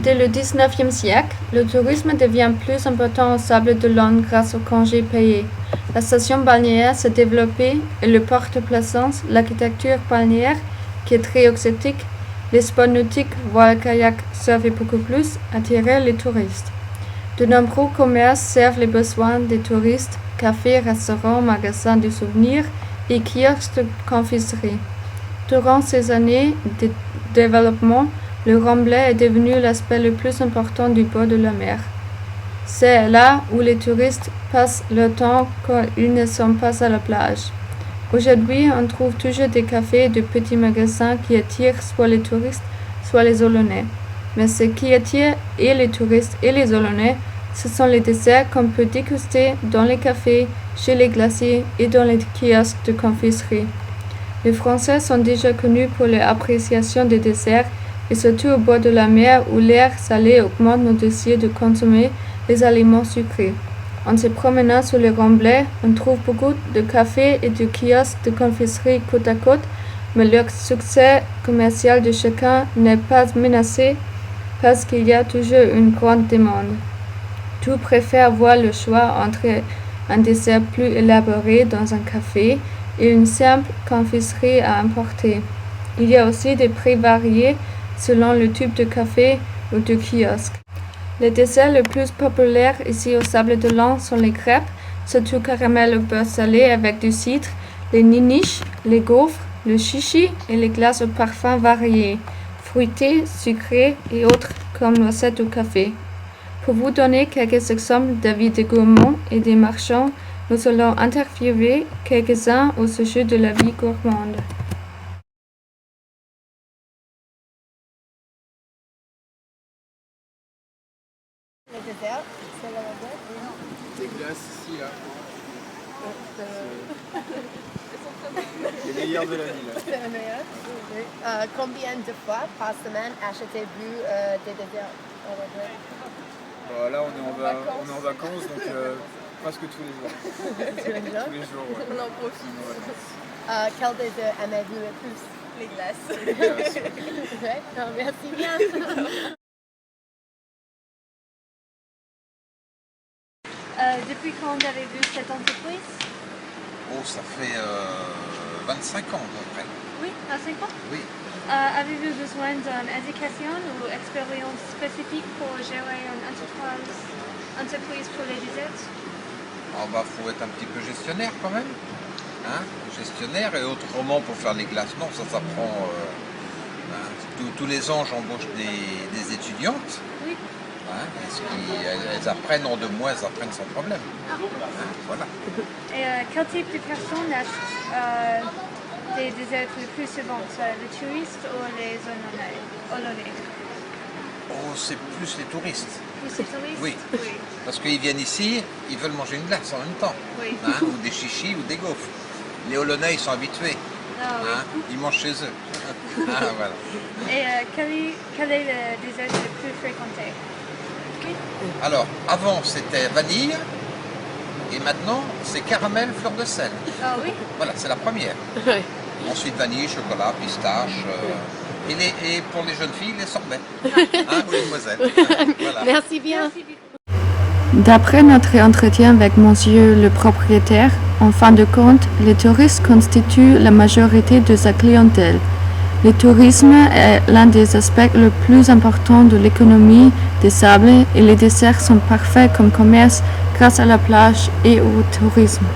Dès le XIXe siècle, le tourisme devient plus important au Sable d'Olonne grâce aux congés payés. La station balnéaire s'est développée et le port de Plaisance, l'architecture balnéaire qui est très exotique, les sports nautiques, voile, kayak, surf et beaucoup plus, attiraient les touristes. De nombreux commerces servent les besoins des touristes, cafés, restaurants, magasins de souvenirs et kiosques de confiserie. Durant ces années de développement, le Remblai est devenu l'aspect le plus important du bord de la mer. C'est là où les touristes passent leur temps quand ils ne sont pas à la plage. Aujourd'hui, on trouve toujours des cafés et de petits magasins qui attirent soit les touristes, soit les Olonnais. Mais ce qui attire et les touristes et les Olonnais, ce sont les desserts qu'on peut déguster dans les cafés, chez les glaciers et dans les kiosques de confiserie. Les Français sont déjà connus pour leur appréciation des desserts et surtout au bord de la mer où l'air salé augmente nos désirs de consommer les aliments sucrés. En se promenant sur le Remblai, on trouve beaucoup de cafés et de kiosques de confiserie côte à côte, mais leur succès commercial de chacun n'est pas menacé parce qu'il y a toujours une grande demande. Tous préfèrent avoir le choix entre un dessert plus élaboré dans un café et une simple confiserie à emporter. Il y a aussi des prix variés selon le type de café ou de kiosque. Les desserts les plus populaires ici au Sable d'Olonne sont les crêpes, surtout caramel au beurre salé avec du cidre, les niniches, les gaufres, le chichi et les glaces au parfum variés, fruités, sucrés et autres comme noisettes au café. Pour vous donner quelques exemples d'avis des gourmands et des marchands, nous allons interviewer quelques-uns au sujet de la vie gourmande. Les desserts, c'est la boîte. Les glaces ici, là. C'est les meilleurs de la ville. C'est le meilleur. Oui. Combien de fois par semaine achetez-vous des desserts au Remblai? Là, on est en vacances, donc presque tous les jours. Tous les jours? Tous les jours, ouais. On en profite. Quel dessert aimez-vous le plus? Les glaces. Les glaces. Ouais. Merci bien. Depuis quand avez-vous cette entreprise? Oh, ça fait 25 ans à peu près. Oui, à 5 ans. Oui. Avez-vous besoin d'une éducation ou expérience spécifique pour gérer une entreprise pour les desserts? Faut être un petit peu gestionnaire quand même. Hein? Gestionnaire et autrement pour faire les glaces. Non, ça s'apprend. Tous les ans, j'embauche des étudiantes. Oui. Hein? Elles apprennent en 2 mois, elles apprennent sans problème. Hein? Voilà. Et quel type de personnes achètent des desserts le plus souvent? Les touristes ou les Olonnais? Oh, c'est plus les touristes. Plus les touristes? Oui. Parce qu'ils viennent ici, ils veulent manger une glace en même temps. Oui. Hein? Ou des chichis ou des gaufres. Les Olonnais, ils sont habitués. Ah, oui. Hein? Ils mangent chez eux. Voilà. Et quel est le dessert le plus fréquenté? Alors, avant c'était vanille et maintenant c'est caramel fleur de sel. Ah oui? Voilà, c'est la première. Oui. Ensuite vanille, chocolat, pistache et pour les jeunes filles, les sorbets. Hein, ou les noisettes. Voilà. Merci bien. D'après notre entretien avec monsieur le propriétaire, en fin de compte, les touristes constituent la majorité de sa clientèle. Le tourisme est l'un des aspects les plus importants de l'économie des sables et les desserts sont parfaits comme commerce grâce à la plage et au tourisme.